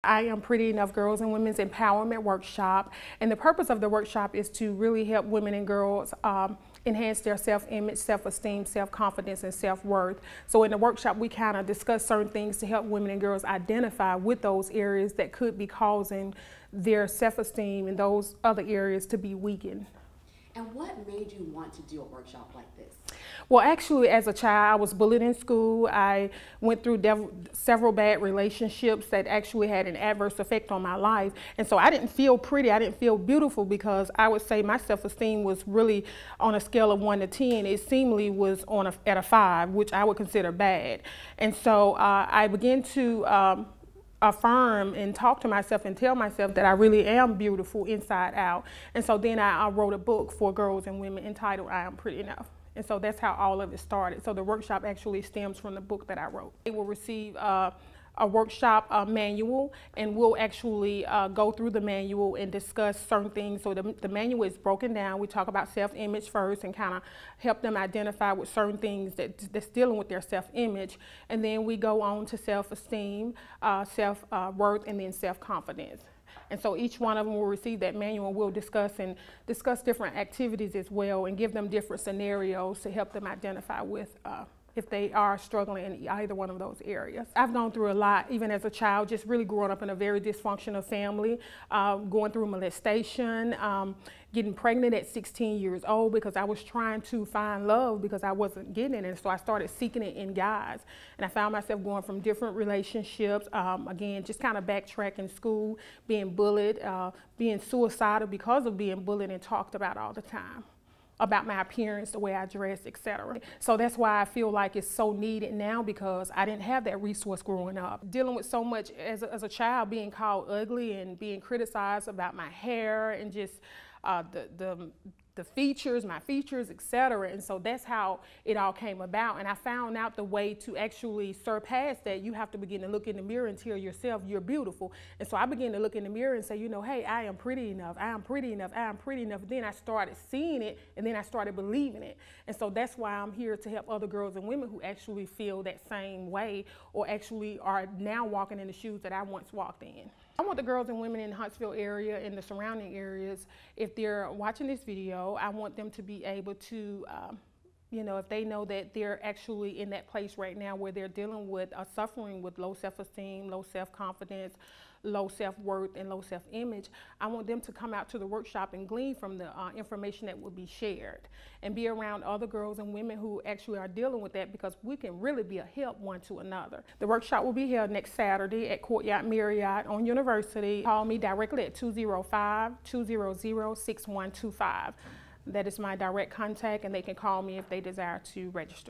I am Pretty Enough Girls and Women's Empowerment Workshop, and the purpose of the workshop is to really help women and girls enhance their self-image, self-esteem, self-confidence, and self-worth. So in the workshop, we kind of discuss certain things to help women and girls identify with those areas that could be causing their self-esteem and those other areas to be weakened. And what made you want to do a workshop like this? Well, actually, as a child, I was bullied in school. I went through several bad relationships that actually had an adverse effect on my life. And so I didn't feel pretty, I didn't feel beautiful, because I would say my self-esteem was really on a scale of 1 to 10. It seemingly was at a 5, which I would consider bad. And so I began to affirm and talk to myself and tell myself that I really am beautiful inside out. And so then I wrote a book for girls and women entitled I Am Pretty Enough. And so that's how all of it started. So the workshop actually stems from the book that I wrote. They will receive a workshop manual, and we'll actually go through the manual and discuss certain things. So the manual is broken down. We talk about self-image first and kind of help them identify with certain things that's dealing with their self-image. And then we go on to self-esteem, self-worth, and then self-confidence. And so each one of them will receive that manual, and we'll discuss different activities as well, and give them different scenarios to help them identify with if they are struggling in either one of those areas. I've gone through a lot, even as a child, just really growing up in a very dysfunctional family, going through molestation, getting pregnant at 16 years old because I was trying to find love because I wasn't getting it. And so I started seeking it in guys. And I found myself going from different relationships, again, just kind of backtracking school, being bullied, being suicidal because of being bullied and talked about all the time, about my appearance, the way I dress, etc. So that's why I feel like it's so needed now, because I didn't have that resource growing up. Dealing with so much as a child, being called ugly and being criticized about my hair and just the features, my features, etc. And so that's how it all came about. And I found out the way to actually surpass that. You have to begin to look in the mirror and tell yourself you're beautiful. And so I began to look in the mirror and say, you know, hey, I am pretty enough. I am pretty enough. I am pretty enough. Then I started seeing it, and then I started believing it. And so that's why I'm here to help other girls and women who actually feel that same way, or actually are now walking in the shoes that I once walked in. I want the girls and women in the Huntsville area and the surrounding areas, if they're watching this video, I want them to be able to, you know, if they know that they're actually in that place right now where they're dealing with, suffering with low self-esteem, low self-confidence, low self-worth, and low self-image, I want them to come out to the workshop and glean from the information that will be shared, and be around other girls and women who actually are dealing with that, because we can really be a help one to another. The workshop will be held next Saturday at Courtyard Marriott on University. Call me directly at 205-200-6125. That is my direct contact, and they can call me if they desire to register.